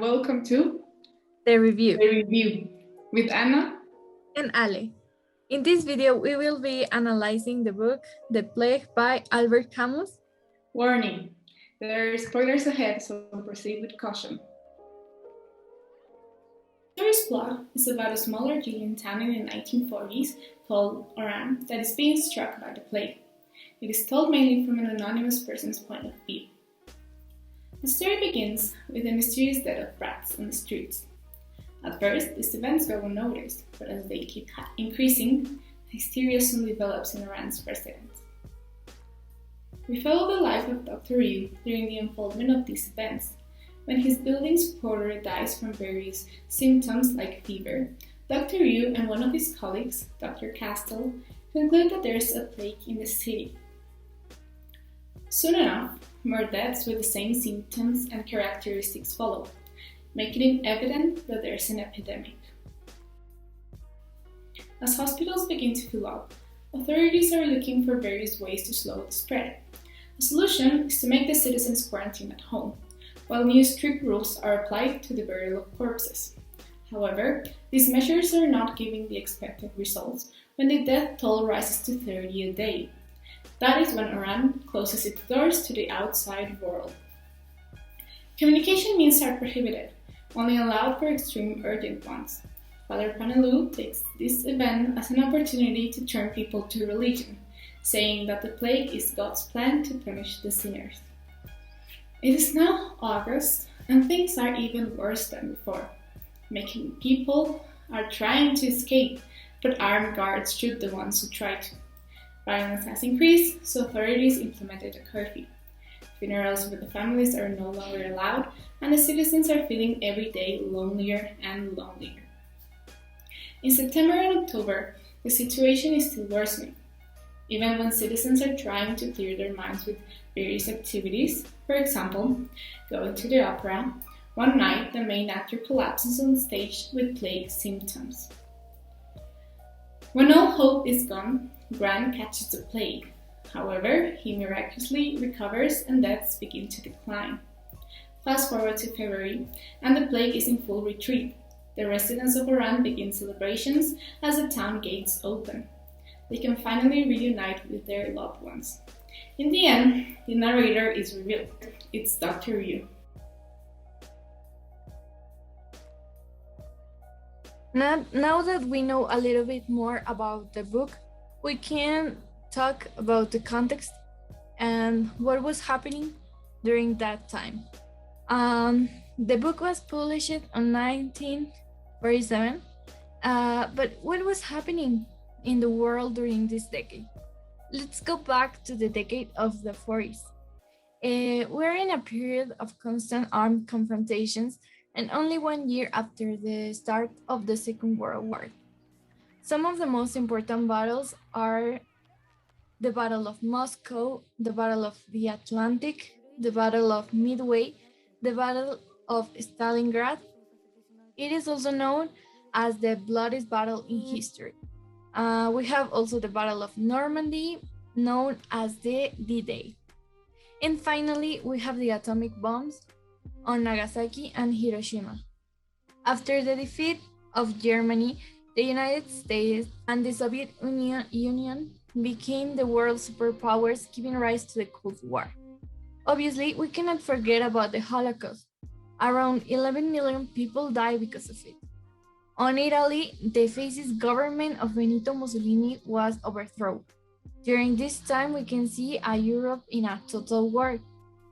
welcome to The review. The Review with Anna and Ale. In this video, we will be analyzing the book The Plague by Albert Camus. Warning, there are spoilers ahead, so proceed with caution. The story's plot is about a small Argentine town in the 1940s called Oran that is being struck by the plague. It is told mainly from an anonymous person's point of view. The story begins with the mysterious death of rats on the streets. At first, these events go unnoticed, but as they keep increasing, hysteria soon develops in Iran's residents. We follow the life of Dr. Yu during the unfoldment of these events. When his building's porter dies from various symptoms like fever, Dr. Yu and one of his colleagues, Dr. Castell, conclude that there is a plague in the city. Soon enough, more deaths with the same symptoms and characteristics follow, making it evident that there's an epidemic. As hospitals begin to fill up, authorities are looking for various ways to slow the spread. A solution is to make the citizens quarantine at home, while new strict rules are applied to the burial of corpses. However, these measures are not giving the expected results when the death toll rises to 30 a day. That is when Iran closes its doors to the outside world. Communication means are prohibited, only allowed for extreme urgent ones. Father Panelu takes this event as an opportunity to turn people to religion, saying that the plague is God's plan to punish the sinners. It is now August, and things are even worse than before. Making people are trying to escape, but armed guards shoot the ones who try to. Violence has increased, so authorities implemented a curfew. Funerals with the families are no longer allowed, and the citizens are feeling every day lonelier and lonelier. In September and October, the situation is still worsening. Even when citizens are trying to clear their minds with various activities, for example, going to the opera, one night the main actor collapses on stage with plague symptoms. When all hope is gone, Grant catches the plague. However, he miraculously recovers and deaths begin to decline. Fast forward to February, and the plague is in full retreat. The residents of Oran begin celebrations as the town gates open. They can finally reunite with their loved ones. In the end, the narrator is revealed. It's Dr. Yu. Now that we know a little bit more about the book, we can talk about the context and what was happening during that time. The book was published in 1947, but what was happening in the world during this decade? Let's go back to the decade of the 40s. We're in a period of constant armed confrontations and only 1 year after the start of the Second World War. Some of the most important battles are the Battle of Moscow, the Battle of the Atlantic, the Battle of Midway, the Battle of Stalingrad. It is also known as the bloodiest battle in history. We have also the Battle of Normandy, known as the D-Day. And finally, we have the atomic bombs on Nagasaki and Hiroshima. After the defeat of Germany, the United States and the Soviet Union became the world's superpowers, giving rise to the Cold War. Obviously, we cannot forget about the Holocaust. Around 11 million people died because of it. On Italy, the fascist government of Benito Mussolini was overthrown. During this time, we can see a Europe in a total war.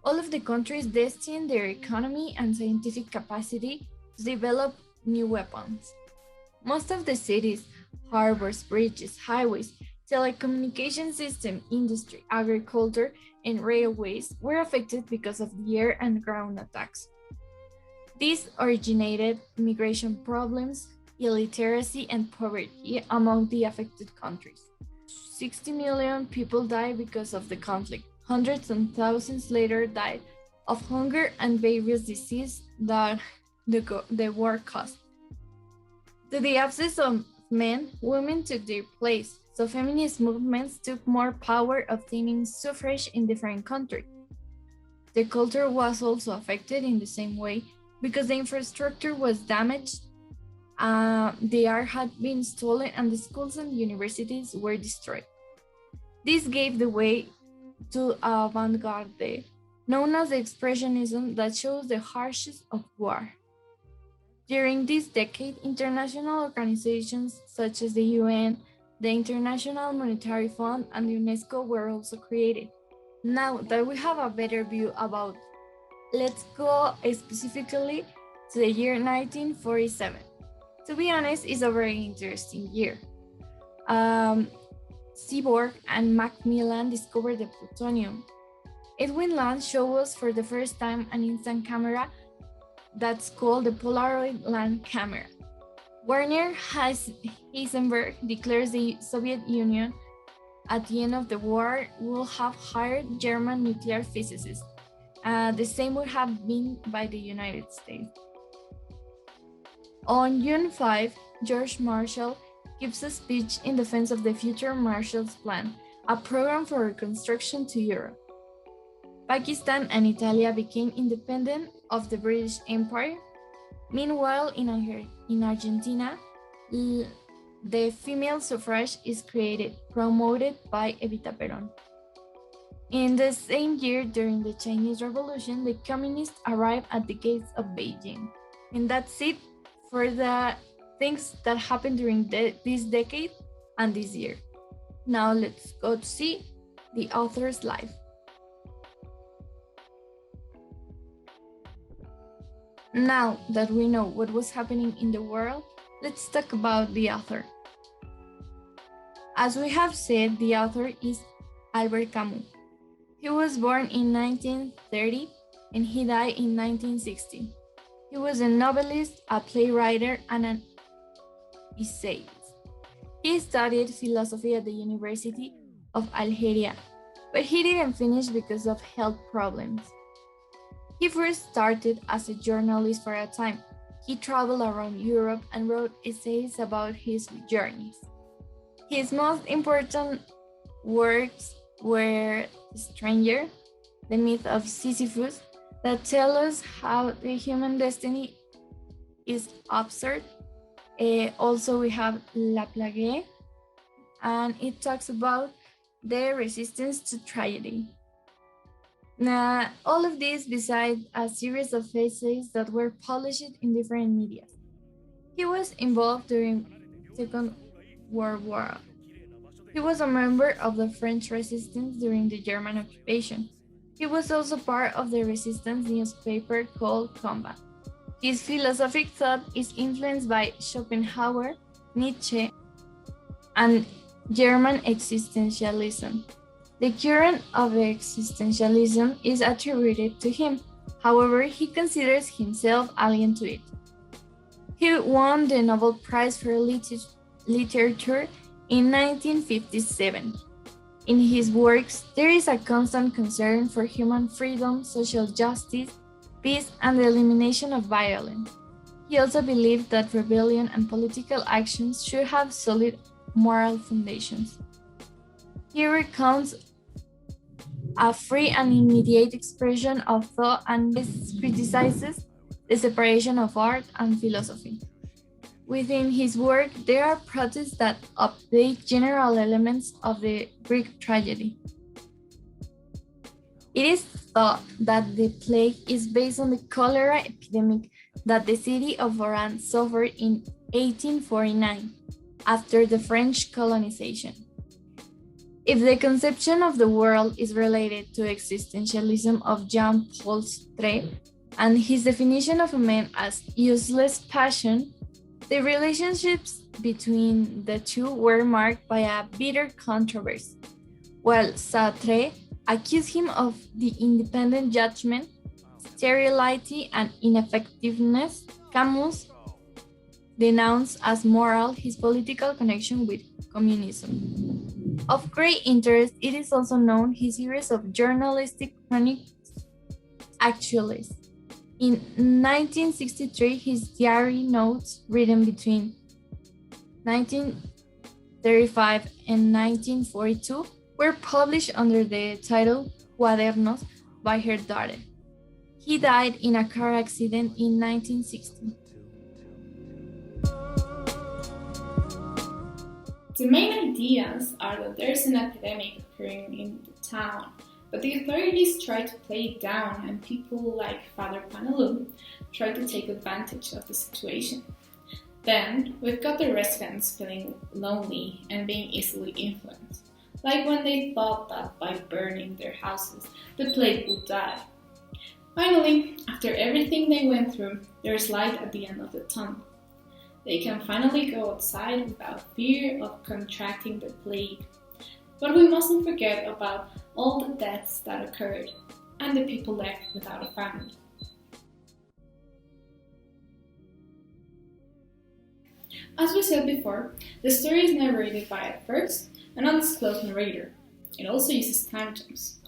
All of the countries destined their economy and scientific capacity to develop new weapons. Most of the cities, harbors, bridges, highways, telecommunication system, industry, agriculture, and railways were affected because of the air and ground attacks. This originated migration problems, illiteracy, and poverty among the affected countries. 60 million people died because of the conflict. Hundreds and thousands later died of hunger and various diseases that the war caused. To the absence of men, women took their place, so feminist movements took more power, obtaining suffrage in different countries. The culture was also affected in the same way because the infrastructure was damaged, the art had been stolen, and the schools and universities were destroyed. This gave the way to avant-garde, known as the Expressionism, that shows the harshness of war. During this decade, international organizations such as the UN, the International Monetary Fund, and the UNESCO were also created. Now that we have a better view about, let's go specifically to the year 1947. To be honest, it's a very interesting year. Seaborg and Macmillan discovered the plutonium. Edwin Land showed us for the first time an instant camera that's called the Polaroid Land camera. Werner Heisenberg declares the Soviet Union at the end of the war will have hired German nuclear physicists. The same would have been by the United States. On June 5, George Marshall gives a speech in defense of the future Marshall's Plan, a program for reconstruction to Europe. Pakistan and Italy became independent of the British Empire. Meanwhile, in Argentina, the female suffrage is created, promoted by Evita Perón. In the same year, during the Chinese Revolution, the communists arrived at the gates of Beijing. And that's it for the things that happened during this decade and this year. Now let's go to see the author's life. Now that we know what was happening in the world, let's talk about the author. As we have said, the author is Albert Camus. He was born in 1930 and he died in 1960. He was a novelist, a playwright, and an essayist. He studied philosophy at the University of Algeria, but he didn't finish because of health problems. He first started as a journalist for a time. He traveled around Europe and wrote essays about his journeys. His most important works were The Stranger, The Myth of Sisyphus, that tell us how the human destiny is absurd. Also, we have La Plague, and it talks about the resistance to tragedy. Now, all of this besides a series of essays that were published in different media. He was involved during Second World War. He was a member of the French resistance during the German occupation. He was also part of the resistance newspaper called Combat. His philosophic thought is influenced by Schopenhauer, Nietzsche, and German existentialism. The current of existentialism is attributed to him. However, he considers himself alien to it. He won the Nobel Prize for Literature in 1957. In his works, there is a constant concern for human freedom, social justice, peace, and the elimination of violence. He also believed that rebellion and political actions should have solid moral foundations. He recounts a free and immediate expression of thought and criticizes the separation of art and philosophy. Within his work, there are protests that update general elements of the Greek tragedy. It is thought that the plague is based on the cholera epidemic that the city of Oran suffered in 1849 after the French colonization. If the conception of the world is related to existentialism of Jean-Paul Sartre and his definition of a man as useless passion, the relationships between the two were marked by a bitter controversy. While Sartre accused him of the independent judgment, sterility, and ineffectiveness, Camus denounced as moral his political connection with communism. Of great interest, it is also known his series of journalistic chroniques, Actualist. In 1963, his diary notes written between 1935 and 1942 were published under the title Cuadernos by her daughter. He died in a car accident in 1960. The main ideas are that there's an epidemic occurring in the town, but the authorities try to play it down and people like Father Panelu try to take advantage of the situation. Then, we've got the residents feeling lonely and being easily influenced, like when they thought that by burning their houses, the plague would die. Finally, after everything they went through, there's light at the end of the tunnel. They can finally go outside without fear of contracting the plague. But we mustn't forget about all the deaths that occurred and the people left without a family. As we said before, the story is narrated by a first, an undisclosed narrator. It also uses time jumps.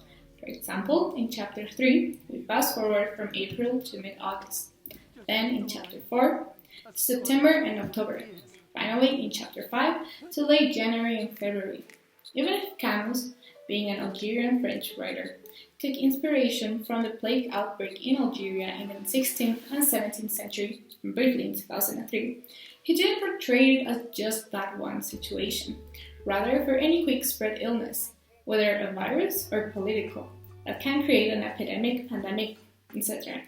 For example, in chapter 3, we fast forward from April to mid-August. Then in chapter 4, September and October. Finally, in chapter 5, to late January and February. Even if Camus, being an Algerian French writer, took inspiration from the plague outbreak in Algeria in the 16th and 17th century, and briefly in 2003, he didn't portray it as just that one situation, rather for any quick spread illness, whether a virus or political, that can create an epidemic, pandemic, etc.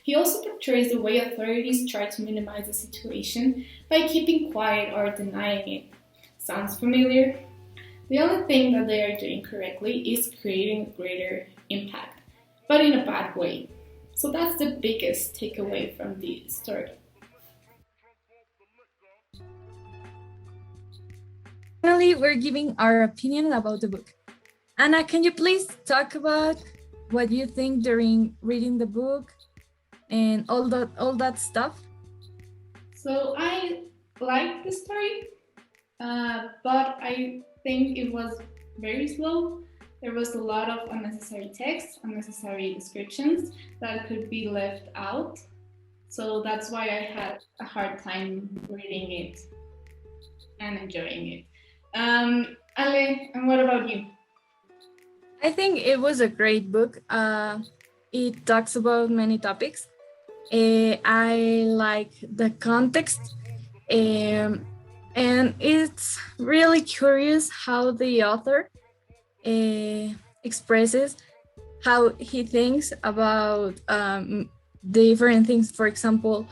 He also portrays the way authorities try to minimize the situation by keeping quiet or denying it. Sounds familiar? The only thing that they are doing correctly is creating a greater impact, but in a bad way. So that's the biggest takeaway from the story. Finally, we're giving our opinion about the book. Anna, can you please talk about what you think during reading the book and all that stuff? So I like the story, but I think it was very slow. There was a lot of unnecessary text, unnecessary descriptions that could be left out. So that's why I had a hard time reading it and enjoying it. Ale, and what about you? I think it was a great book. It talks about many topics. I like the context, and it's really curious how the author expresses how he thinks about different things. For example,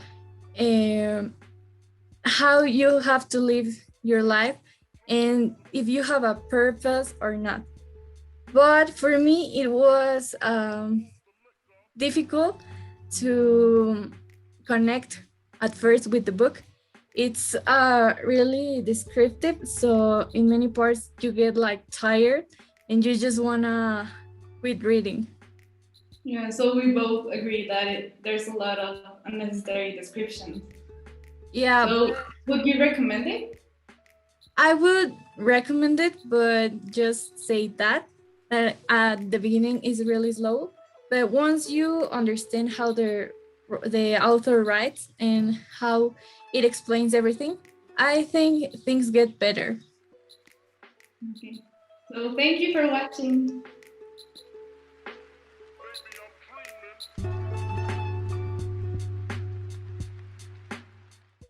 how you have to live your life and if you have a purpose or not. But for me, it was difficult to connect at first with the book. It's really descriptive, so in many parts you get like tired and you just wanna quit reading. Yeah, so we both agree that there's a lot of unnecessary descriptions. Yeah. So would you recommend it? I would recommend it, but just say that at the beginning is really slow. But once you understand how the author writes and how it explains everything, I think things get better. Okay. So thank you for watching.